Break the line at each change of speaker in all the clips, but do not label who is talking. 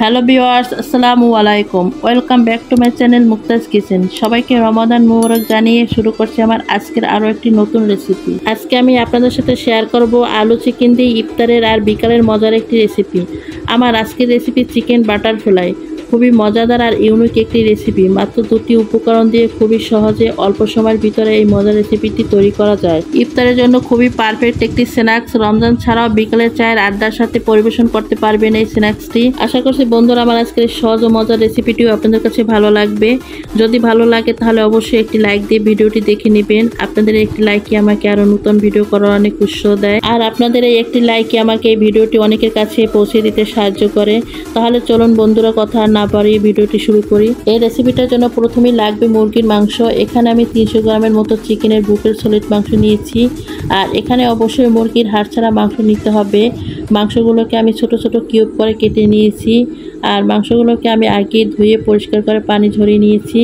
Hello viewers, আসসালামু আলাইকুম। Welcome back to my channel Muktaz kitchen. সবাইকে রমাদান মুবারক জানিয়ে শুরু করছি আমার আজকের আরও একটি নতুন রেসিপি। আজকে আমি আপনাদের সাথে শেয়ার করব আলু চিকেন দিয়ে ইফতারের আর বিকালের মজার একটি রেসিপি। আমার আজকের রেসিপি চিকেন বাটার ফ্লাই। খুবই মজাদার আর ইউনিক একটি রেসিপি। মাত্র দুটি উপকরণ দিয়ে খুবই সহজে অল্প সময়ের ভিতরে এই মজার রেসিপিটি তৈরি করা যায়। ইফতারের জন্য খুবই পারফেক্ট একটি স্ন্যাক্স। রমজান ছাড়াও বিকালের চায়ের আড্ডার সাথে পরিবেশন করতে পারবেন এই স্ন্যাক্সটি। আশা করছি বন্ধুরা আমার আজকের সহজ ও মজার রেসিপিটিও আপনাদের কাছে ভালো লাগবে। যদি ভালো লাগে তাহলে অবশ্যই একটি লাইক দিয়ে ভিডিওটি দেখে নেবেন। আপনাদের একটি লাইকই আমাকে আরো নতুন ভিডিও করার অনেক উৎসাহ দেয়, আর আপনাদের এই একটি লাইকই আমাকে এই ভিডিওটি অনেকের কাছে পৌঁছে দিতে সাহায্য করে। তাহলে চলুন বন্ধুরা কথা না বাড়িয়ে ভিডিওটি শুরু করি। এই রেসিপিটার জন্য প্রথমেই লাগবে মুরগির মাংস। এখানে আমি 300 গ্রামের মতো চিকেনের বুকের সলিড মাংস নিয়েছি, আর এখানে অবশ্যই মুরগির হাড় ছাড়া মাংস নিতে হবে। মাংসগুলোকে আমি ছোট ছোট কিউব করে কেটে নিয়েছি, আর মাংসগুলোকে আমি আগে ধুয়ে পরিষ্কার করে পানি ঝরিয়ে নিয়েছি।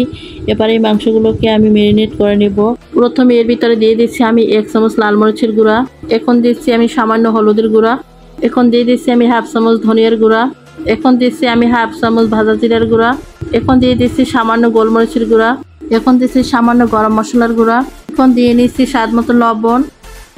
এবার এই মাংসগুলোকে আমি ম্যারিনেট করে নেব। প্রথমে এর ভিতরে দিয়ে দিচ্ছি আমি 1 চামচ লাল মরিচের গুঁড়া, এখন দিচ্ছি আমি সামান্য হলুদের গুঁড়া, এখন দিয়ে দিচ্ছি আমি 1/2 চামচ ধনিয়ার গুঁড়া, এখন দিচ্ছি আমি 1/2 চামচ ভাজা জিরার গুঁড়া, এখন দিয়ে দিচ্ছি সামান্য গোলমরিচের গুঁড়া, এখন দিচ্ছি সামান্য গরম মশলার গুঁড়া, এখন দিয়ে নিচ্ছি স্বাদ মতো লবণ,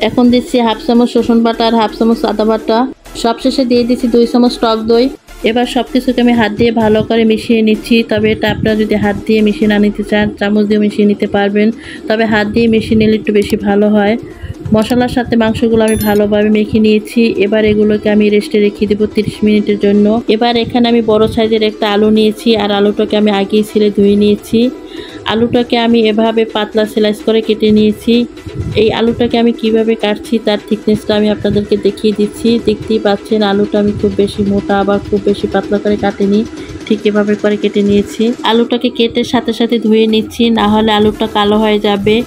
এখন দিচ্ছি 1/2 চামচ রসুন বাটা আর 1/2 চামচ আদা বাটা, সবশেষে দিয়ে দিচ্ছি 2 চামচ টক দই। এবার সব কিছুকে আমি হাত দিয়ে ভালো করে মিশিয়ে নিচ্ছি। তবে এটা আপনারা যদি হাত দিয়ে মিশিয়ে না নিতে চান চামচ দিয়ে মিশিয়ে নিতে পারবেন, তবে হাত দিয়ে মিশিয়ে নিলে একটু বেশি ভালো হয়। মশলার সাথে মাংসগুলো আমি ভালোভাবে মেখে নিয়েছি। এবার এগুলোকে আমি রেস্টে রেখে দেবো 30 মিনিটের জন্য। এবার এখানে আমি বড় সাইজের একটা আলু নিয়েছি, আর আলুটাকে আমি আগেই ছিলে ধুয়ে নিয়েছি। আলুটাকে আমি এভাবে পাতলা স্লাইস করে কেটে নিয়েছি। এই আলুটাকে আমি কিভাবে কাটছি তার থিকনেসটা আমি আপনাদেরকে দেখিয়ে দিচ্ছি। দেখতেই পাচ্ছেন আলুটা আমি খুব বেশি মোটা আবার খুব বেশি পাতলা করে কাটিনি, ঠিক এভাবে করে কেটে নিয়েছি। আলুটাকে কেটে সাথে সাথে ধুয়ে নিচ্ছি, না হলে আলুটা কালো হয়ে যাবে।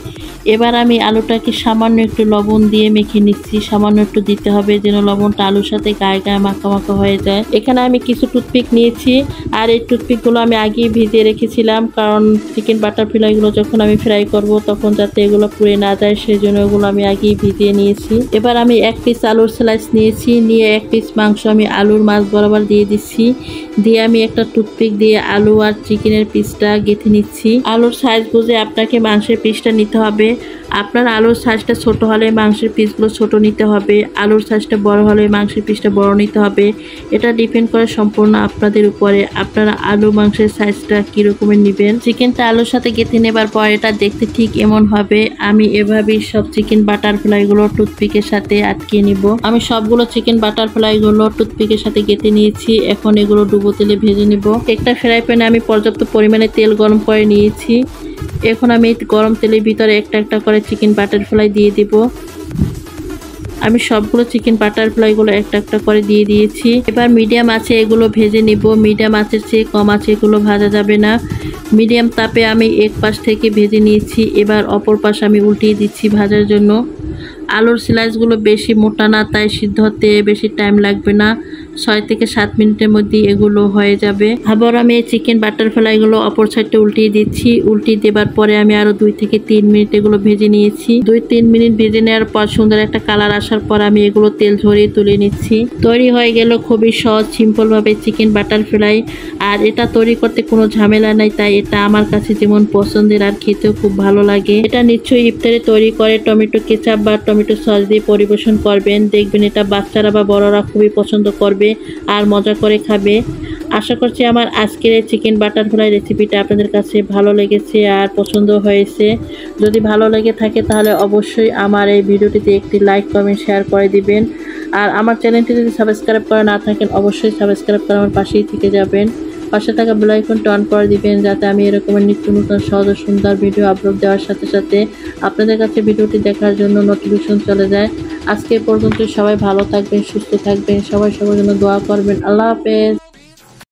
এবার আমি আলুটাকে সামান্য একটু লবণ দিয়ে মেখে নিচ্ছি। সামান্য একটু দিতে হবে যেন লবণটা আলুর সাথে গায়ে গায়ে মাখা মাখা হয়ে যায়। এখানে আমি কিছু টুথপিক নিয়েছি, আর এই টুথপিকগুলো আমি আগেই ভিজিয়ে রেখেছিলাম, কারণ চিকেন বাটার ফ্লাইগুলো যখন আমি ফ্রাই করব তখন যাতে এগুলো পুড়ে না যায় সেই জন্য এগুলো আমি আগেই ভিজিয়ে নিয়েছি। এবার আমি 1 পিস আলুর স্লাইস নিয়েছি, নিয়ে 1 পিস মাংস আমি আলুর মাছ বরাবর দিয়ে দিচ্ছি। দিয়ে আমি একটা টুথপিক দিয়ে আলু আর চিকেনের পিসটা গেঁথে নিচ্ছি। আলুর সাইজ বুঝে আপনাকে মাংসের পিসটা নিতে হবে। আপনার আলুর সাইজটা ছোট হলে মাংসের পিসগুলো ছোট নিতে হবে, আলুর সাইজটা বড় হলে মাংসের পিসটা বড় নিতে হবে। এটা ডিপেন্ড করে সম্পূর্ণ আপনাদের উপরে, আপনারা আলু মাংসের সাইজটা কীরকমের নেবেন। চিকেনটা আলুর সাথে গেঁথে নেবার পর এটা দেখতে ঠিক এমন হবে। আমি এভাবেই সব চিকেন বাটার ফ্লাইগুলো টুথপিকের সাথে আটকে নিব। আমি সবগুলো চিকেন বাটার ফ্লাইগুলো টুথপিকের সাথে গেঁথে নিয়েছি। এখন এগুলো ডুবো তেলে ভেজে নিব। একটা ফ্রাই প্যানে আমি পর্যাপ্ত পরিমাণে তেল গরম করে নিয়েছি। এখন আমি গরম তেলের ভিতরে একটা একটা করে চিকেন বাটার ফ্লাই দিয়ে দিব। আমি সবগুলো চিকেন বাটার ফ্লাইগুলো একটা একটা করে দিয়ে দিয়েছি। এবার মিডিয়াম আঁচে এগুলো ভেজে নিব। মিডিয়াম আঁচের চেয়ে কম আঁচে এগুলো ভাজা যাবে না। মিডিয়াম তাপে আমি এক পাশ থেকে ভেজে নিয়েছি। এবার অপর পাশ আমি উল্টিয়ে দিচ্ছি ভাজার জন্য। আলুর স্লাইসগুলো বেশি মোটা না, তাই সিদ্ধ হতে বেশি টাইম লাগবে না। 6 থেকে 7 মিনিটের মধ্যে এগুলো হয়ে যাবে। আবার আমি এই চিকেন বাটার ফ্লাইগুলো অপর সাইডে উল্টিয়ে দিচ্ছি। উল্টিয়ে দেবার পরে আমি আরও 2 থেকে 3 মিনিট এগুলো ভেজে নিয়েছি। 2-3 মিনিট ভেজে নেওয়ার পর সুন্দর একটা কালার আসার পর আমি এগুলো তেল ঝরিয়ে তুলে নিচ্ছি। তৈরি হয়ে গেল খুবই সহজ সিম্পলভাবে চিকেন বাটার ফ্লাই। আর এটা তৈরি করতে কোনো ঝামেলা নাই, তাই এটা আমার কাছে যেমন পছন্দের আর খেতেও খুব ভালো লাগে। এটা নিশ্চয়ই ইফতারে তৈরি করে টমেটো কেচাপ বা টমেটো সস দিয়ে পরিবেশন করবেন। দেখবেন এটা বাচ্চারা বা বড়রা খুবই পছন্দ করবে আর মজা করে খাবে। আশা করছি আমার আজকের এই চিকেন বাটার ফ্লাই রেসিপিটা আপনাদের কাছে ভালো লেগেছে আর পছন্দ হয়েছে। যদি ভালো লেগে থাকে তাহলে অবশ্যই আমার এই ভিডিওটিতে একটি লাইক কমেন্ট শেয়ার করে দিবেন। আর আমার চ্যানেলটি যদি সাবস্ক্রাইব করে না থাকেন অবশ্যই সাবস্ক্রাইব করে আমার পাশেই থেকে যাবেন। পাশে থাকা বেল আইকনটা অন করে দিবেন, যাতে আমি এরকমের নিত্য নতুন সহজ ও সুন্দর ভিডিও আপলোড দেওয়ার সাথে সাথে আপনাদের কাছে ভিডিওটি দেখার জন্য নোটিফিকেশন চলে যায়। আজকে পর্যন্ত সবাই ভালো থাকবেন, সুস্থ থাকবেন, সবাই সবার জন্য দোয়া করবেন। আল্লাহ হাফেজ।